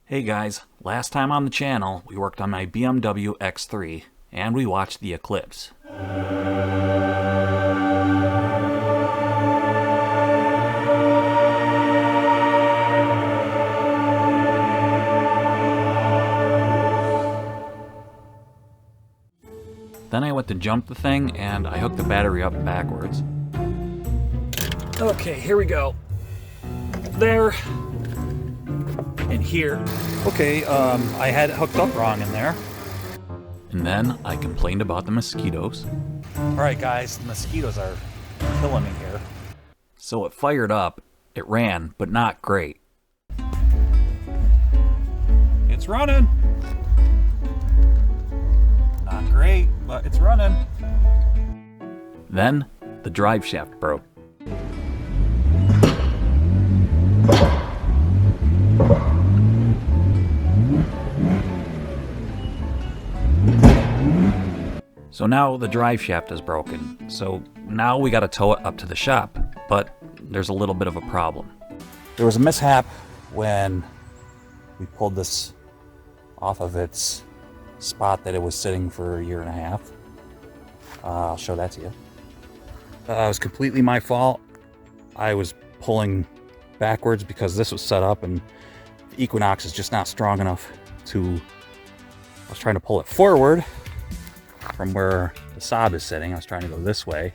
Hey guys, last time on the channel we worked on my BMW X3 and we watched the eclipse. Then I went to jump the thing and I hooked the battery up backwards. Okay, here we go. There. And here. Okay, I had it hooked up wrong in there. And then I complained about the mosquitoes. Alright guys, the mosquitoes are killing me here. So it fired up, it ran, but not great. It's running! Not great, but it's running. Then, the drive shaft broke. So now the drive shaft is broken, so now we gotta tow it up to the shop, but there's a little bit of a problem. There was a mishap when we pulled this off of its spot that it was sitting for a year and a half. I'll show that to you. It was completely my fault. I was pulling backwards because this was set up and the Equinox is just not strong enough to... I was trying to pull it forward from where the Saab is sitting. I was trying to go this way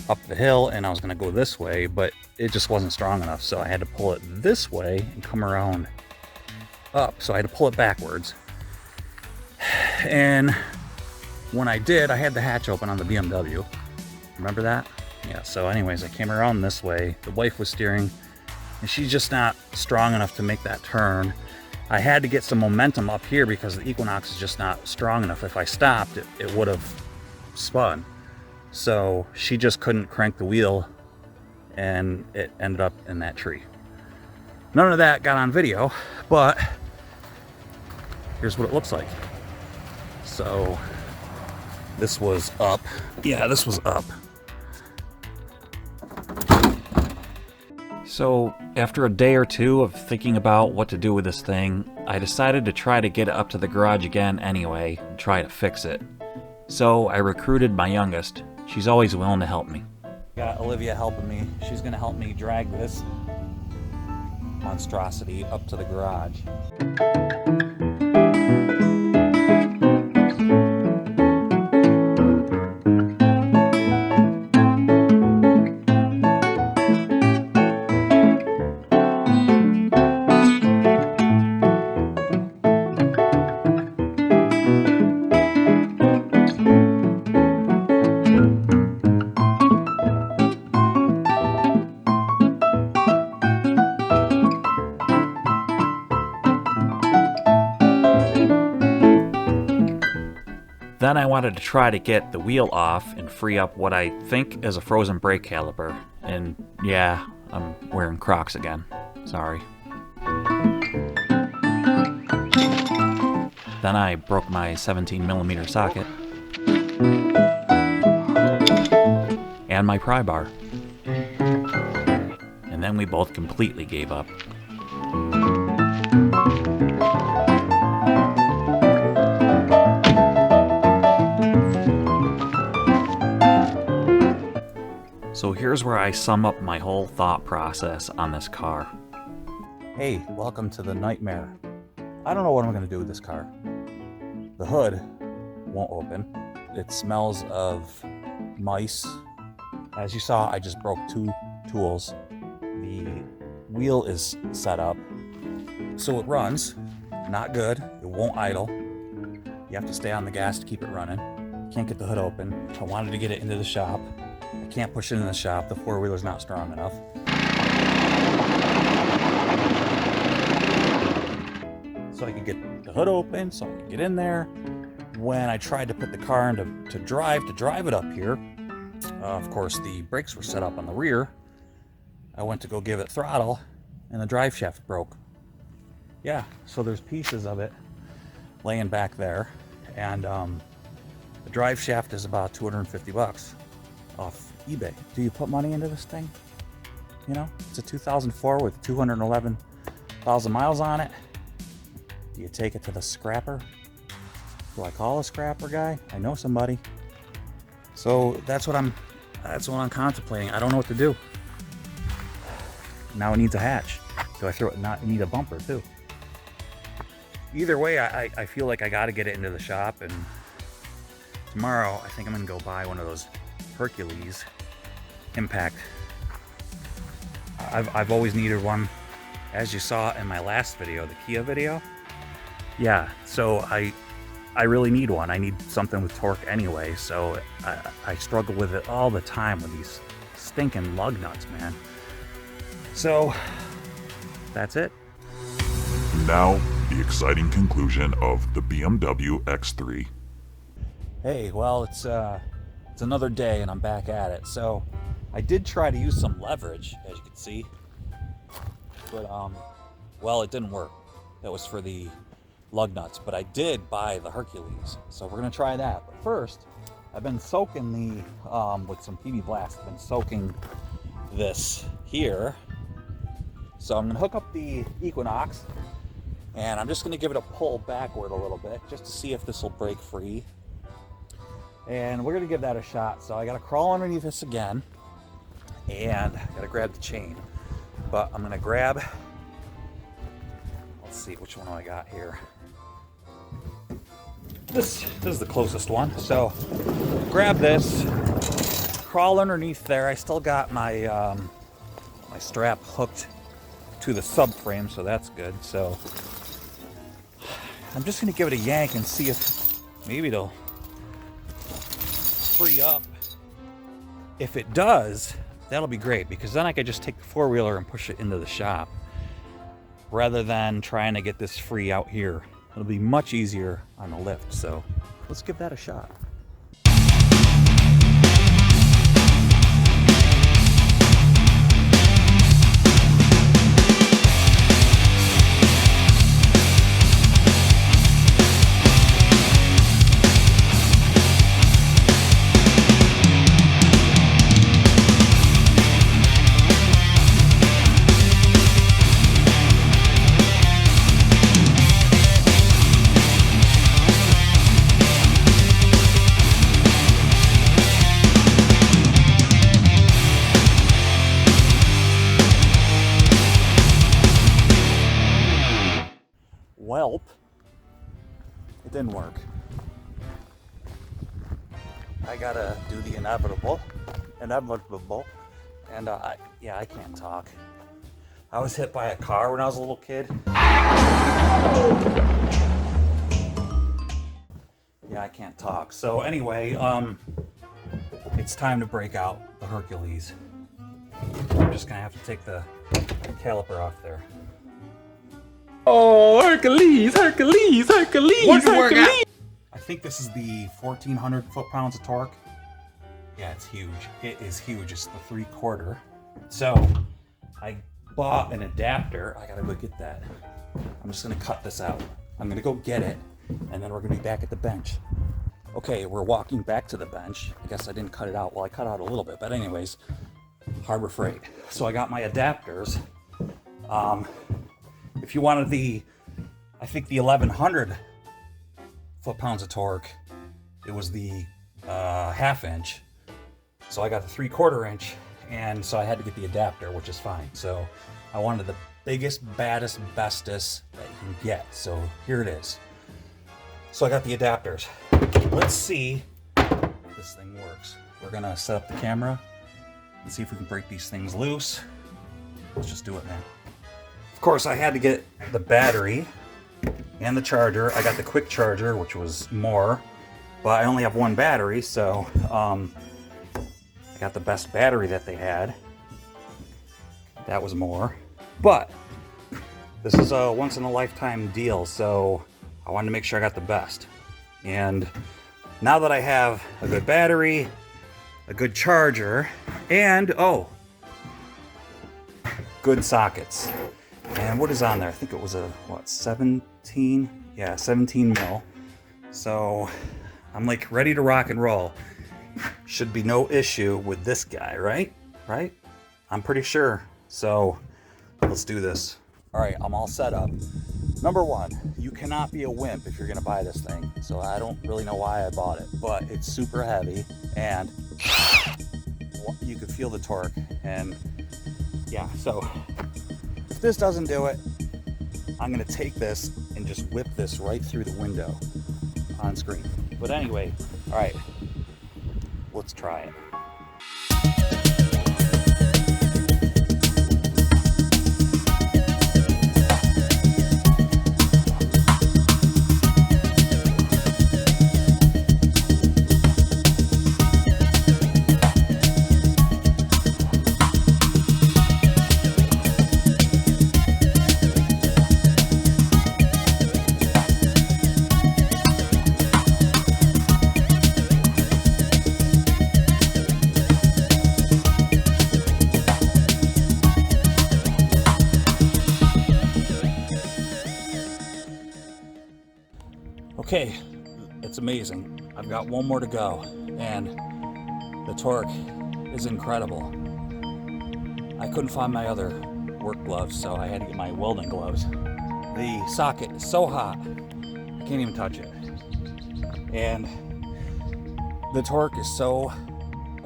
up the hill and I was going to go this way, but it just wasn't strong enough, so I had to pull it this way and come around up. So I had to pull it backwards, and when I did, I had the hatch open on the BMW. Remember that? Yeah, so anyways, I came around this way. The wife was steering and she's just not strong enough to make that turn. I had to get some momentum up here because the Equinox is just not strong enough. If I stopped, it would have spun. So she just couldn't crank the wheel and it ended up in that tree. None of that got on video, but here's what it looks like. So this was up. Yeah, this was up. So after a day or two of thinking about what to do with this thing, I decided to try to get it up to the garage again anyway and try to fix it. So I recruited my youngest. She's always willing to help me. Got Olivia helping me. She's gonna help me drag this monstrosity up to the garage. Then I wanted to try to get the wheel off and free up what I think is a frozen brake caliper. And yeah, I'm wearing Crocs again. Sorry. Then I broke my 17mm socket. And my pry bar. And then we both completely gave up. So here's where I sum up my whole thought process on this car. Hey, welcome to the nightmare. I don't know what I'm going to do with this car. The hood won't open. It smells of mice. As you saw, I just broke two tools. The wheel is set up so it runs. Not good. It won't idle. You have to stay on the gas to keep it running. Can't get the hood open. I wanted to get it into the shop. I can't push it in the shop. The four-wheeler's not strong enough. So I could get the hood open, so I could get in there. When I tried to put the car into to drive it up here, of course the brakes were set up on the rear. I went to go give it throttle, and the drive shaft broke. Yeah, so there's pieces of it laying back there, and the drive shaft is about 250 bucks. Off eBay. Do you put money into this thing? You know, it's a 2004 with 211,000 miles on it. Do you take it to the scrapper? Do I call a scrapper guy? I know somebody. So that's what I'm contemplating. I don't know what to do. Now it needs a hatch. Do I throw it? Not need a bumper too. Either way, I feel like I got to get it into the shop, and tomorrow I think I'm gonna go buy one of those Hercules Impact. I've always needed one, as you saw in my last video, the Kia video. Yeah, so I really need one. I need something with torque anyway, so I struggle with it all the time with these stinking lug nuts, man. So that's it. Now, the exciting conclusion of the BMW X3. Hey, well, it's another day and I'm back at it. So I did try to use some leverage, as you can see, but well, it didn't work. That was for the lug nuts, but I did buy the Hercules, so we're gonna try that. But first, I've been soaking the with some PB Blast. I've been soaking this here, so I'm gonna hook up the Equinox, and I'm just gonna give it a pull backward a little bit just to see if this will break free. And we're gonna give that a shot. So I gotta crawl underneath this again, and I gotta grab the chain. But I'm gonna grab, let's see, which one do I got here? This is the closest one. So grab this, crawl underneath there. I still got my my strap hooked to the subframe, so that's good. So I'm just gonna give it a yank and see if maybe it'll free up. If it does, that'll be great, because then I could just take the four-wheeler and push it into the shop rather than trying to get this free out here. It'll be much easier on the lift, so let's give that a shot. Welp, it didn't work. I gotta do the inevitable, and yeah, I can't talk. I was hit by a car when I was a little kid. Yeah, I can't talk. So anyway, it's time to break out the Hercules. I'm just gonna have to take the caliper off there. Oh, Hercules, Hercules, Hercules, Hercules. I think this is the 1400 foot-pounds of torque. Yeah, it's huge. It is huge. It's the 3/4. So I bought an adapter. I gotta go get that. I'm just gonna cut this out. I'm gonna go get it, and then we're gonna be back at the bench. Okay, we're walking back to the bench. I guess I didn't cut it out. Well, I cut out a little bit, but anyways, Harbor Freight. So I got my adapters. If you wanted I think the 1100 foot-pounds of torque, it was the 1/2 inch. So I got the 3/4 inch, and so I had to get the adapter, which is fine. So I wanted the biggest, baddest, bestest that you can get. So here it is. So I got the adapters. Let's see if this thing works. We're gonna set up the camera and see if we can break these things loose. Let's just do it, man. Of course, I had to get the battery and the charger. I got the quick charger, which was more, but I only have one battery, so I got the best battery that they had. That was more, but this is a once-in-a-lifetime deal, so I wanted to make sure I got the best. And now that I have a good battery, a good charger, and good sockets. And what is on there? I think it was a, 17? Yeah, 17 mil. So I'm like ready to rock and roll. Should be no issue with this guy, right? Right? I'm pretty sure. So let's do this. All right, I'm all set up. Number one, you cannot be a wimp if you're gonna buy this thing. So I don't really know why I bought it, but it's super heavy and you can feel the torque. And yeah, so if this doesn't do it, I'm gonna take this and just whip this right through the window on screen. But anyway, all right, let's try it. Okay, it's amazing. I've got one more to go, and the torque is incredible. I couldn't find my other work gloves, so I had to get my welding gloves. The socket is so hot, I can't even touch it. And the torque is so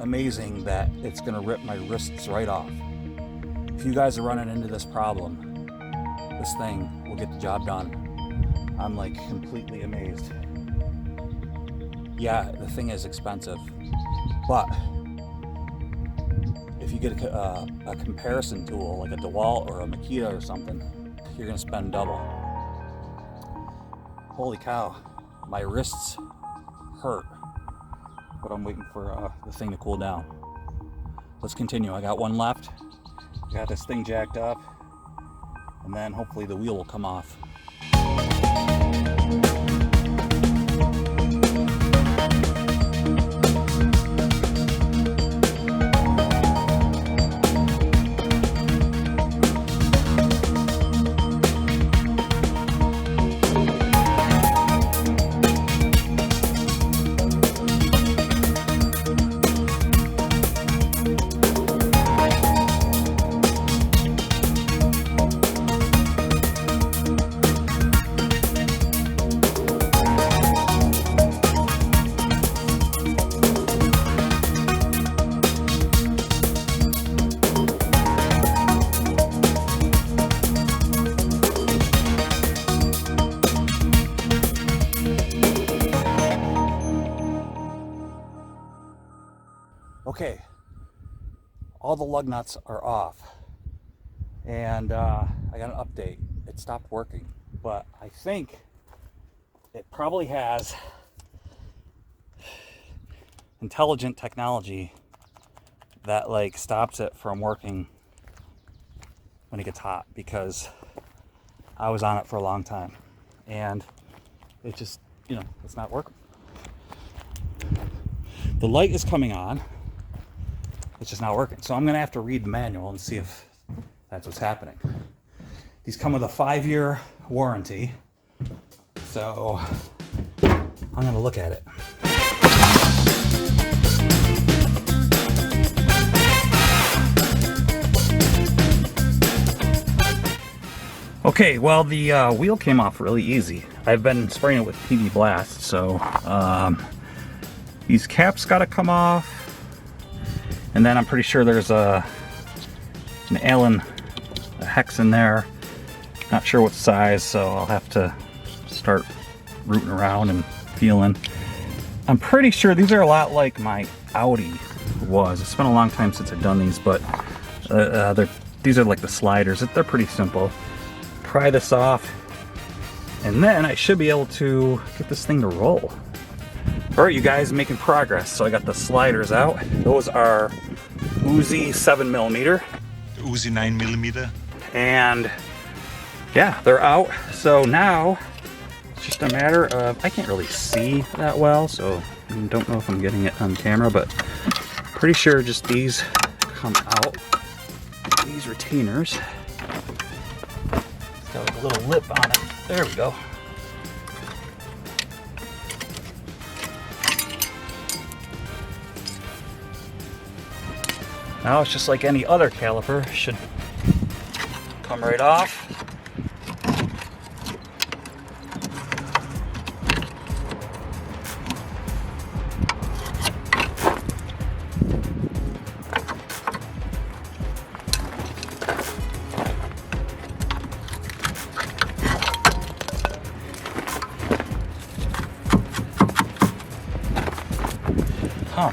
amazing that it's gonna rip my wrists right off. If you guys are running into this problem, this thing will get the job done. I'm like completely amazed. Yeah, the thing is expensive, but if you get a comparison tool like a DeWalt or a Makita or something, you're gonna spend double. Holy cow, my wrists hurt, but I'm waiting for the thing to cool down. Let's continue. I got one left. Got this thing jacked up, and then hopefully the wheel will come off. Okay, all the lug nuts are off, and I got an update. It stopped working, but I think it probably has intelligent technology that like stops it from working when it gets hot, because I was on it for a long time and it just, you know, it's not working. The light is coming on. It's just not working. So I'm gonna have to read the manual and see if that's what's happening. These come with a 5-year warranty. So I'm gonna look at it. Okay, well the wheel came off really easy. I've been spraying it with PB Blast, so these caps gotta come off. And then I'm pretty sure there's an Allen hex in there. Not sure what size, so I'll have to start rooting around and feeling. I'm pretty sure these are a lot like my Audi was. It's been a long time since I've done these, but these are like the sliders. They're pretty simple. Pry this off, and then I should be able to get this thing to roll. All right, you guys, making progress. So I got the sliders out. Those are Uzi 7mm. Uzi 9mm. And yeah, they're out. So now it's just a matter of, I can't really see that well, so I don't know if I'm getting it on camera, but pretty sure just these come out. These retainers. It's got like a little lip on it. There we go. Now it's just like any other caliper, should come right off. Huh.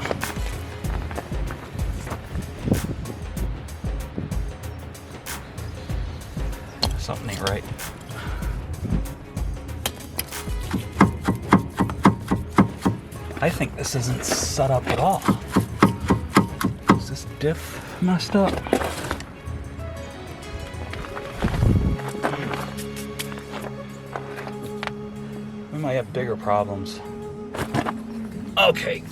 Something ain't right. I think this isn't set up at all. Is this diff messed up? We might have bigger problems. Okay.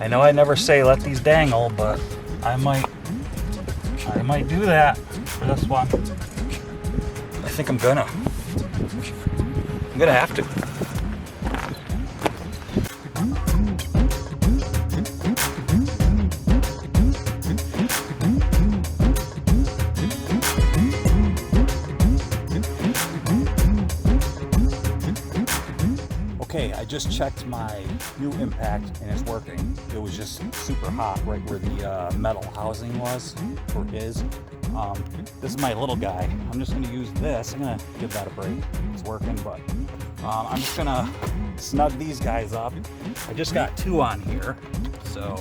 I know I never say let these dangle, but I might do that for this one. I think I'm gonna have to. Okay, I just checked my new impact and it's working. It was just super hot right where the metal housing was, or is. This is my little guy. I'm just gonna use this. I'm gonna give that a break. It's working, but I'm just gonna snug these guys up. I just got 2 on here, so.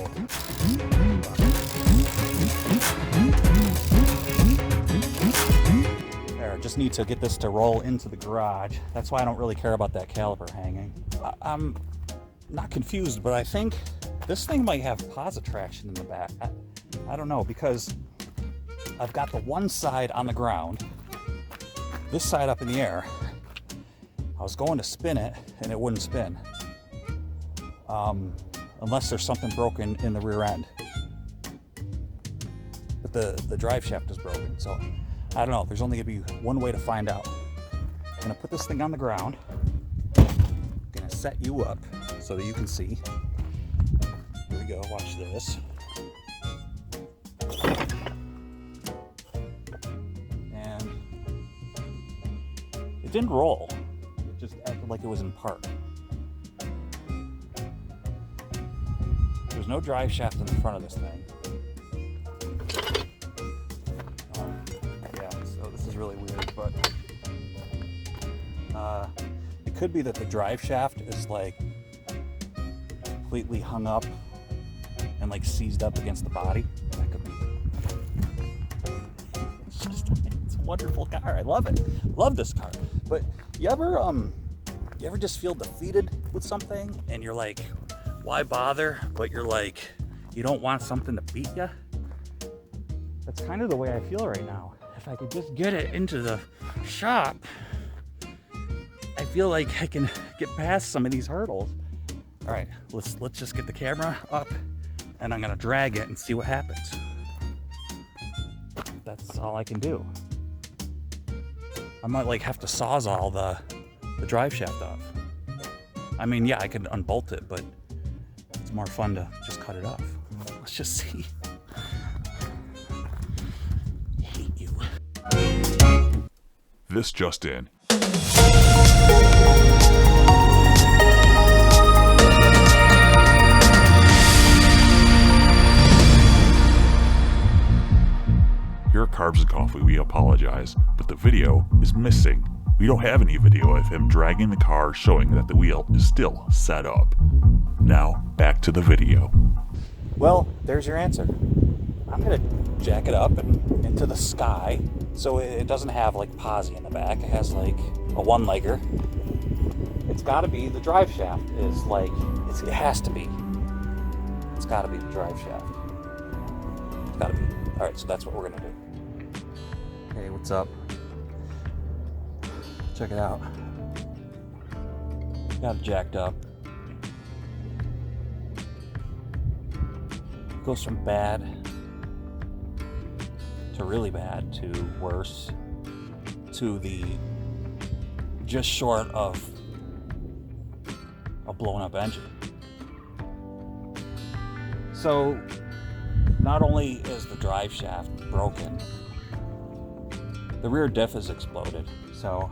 There, just need to get this to roll into the garage. That's why I don't really care about that caliper hanging. I'm not confused, but I think this thing might have positive traction in the back. I don't know, because I've got the one side on the ground, this side up in the air. I was going to spin it and it wouldn't spin. Unless there's something broken in the rear end. But the drive shaft is broken, so I don't know. There's only gonna be one way to find out. I'm gonna put this thing on the ground. I'm gonna set you up so that you can see. Here we go, watch this. And it didn't roll. It just acted like it was in park. There's no drive shaft in the front of this thing. Yeah, so this is really weird, but it could be that the drive shaft is like completely hung up and like seized up against the body. That could be. It's a wonderful car. I love it. Love this car. But you ever just feel defeated with something and you're like, why bother? But you're like, you don't want something to beat you? That's kind of the way I feel right now. If I could just get it into the shop, I feel like I can get past some of these hurdles. All right, let's just get the camera up and I'm gonna drag it and see what happens. That's all I can do. I might like have to sawzall the drive shaft off. I mean, yeah, I could unbolt it, but it's more fun to just cut it off. Let's just see. I hate you. This just in. Here at Carbs and Coffee, we apologize, but the video is missing. We don't have any video of him dragging the car showing that the wheel is still set up. Now, back to the video. Well, there's your answer. I'm gonna jack it up and into the sky so it doesn't have like posi in the back. It has like a one-legger. It's gotta be the drive shaft is like, it has to be. It's gotta be the drive shaft. It's gotta be. All right, so that's what we're gonna do. Hey, what's up? Check it out. Got it jacked up. Goes from bad to really bad to worse to the just short of a blown up engine. So not only is the drive shaft broken, the rear diff is exploded. So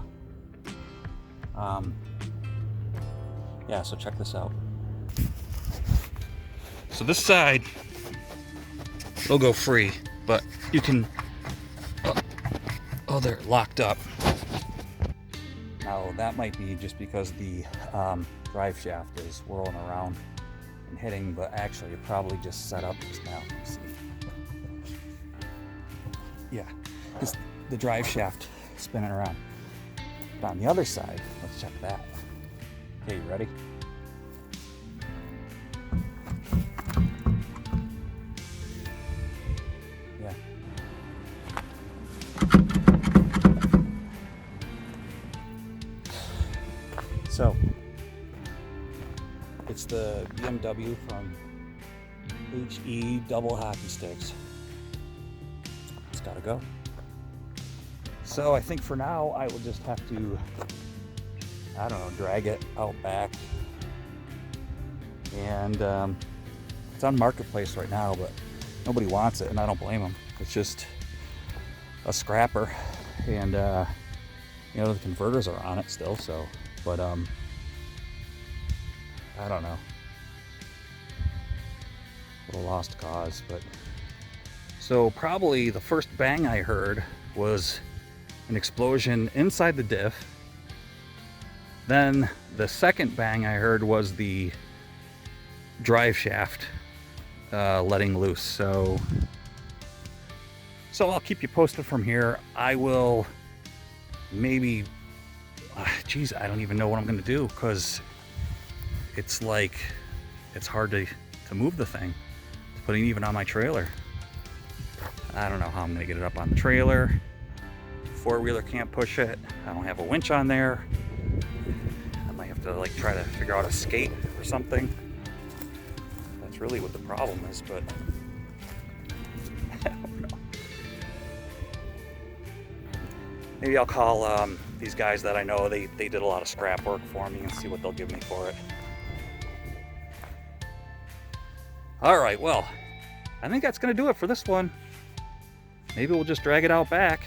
yeah, so check this out. So this side will go free, but you can Oh, they're locked up. Now that might be just because the drive shaft is whirling around and hitting, but actually it probably just set up just now. Let's see. Yeah, it's the drive shaft spinning around. But on the other side, let's check that. Okay, you ready? Yeah. So, it's the BMW from HE double hockey sticks. It's gotta go. So I think for now I will just have to, I don't know, drag it out back. And it's on Marketplace right now, but nobody wants it, and I don't blame them. It's just a scrapper, and you know, the converters are on it still, so, but I don't know. A little lost cause, but so probably the first bang I heard was an explosion inside the diff. Then the second bang I heard was the drive shaft letting loose. So I'll keep you posted from here. I will maybe, geez, I don't even know what I'm gonna do, because it's like, it's hard to move the thing, to put it even on my trailer. I don't know how I'm gonna get it up on the trailer. Four-wheeler can't push it. I don't have a winch on there. I might have to like try to figure out a skate or something. That's really what the problem is, but I don't know. Maybe I'll call these guys that I know. They did a lot of scrap work for me, and see what they'll give me for it. All right, well, I think that's gonna do it for this one. Maybe we'll just drag it out back.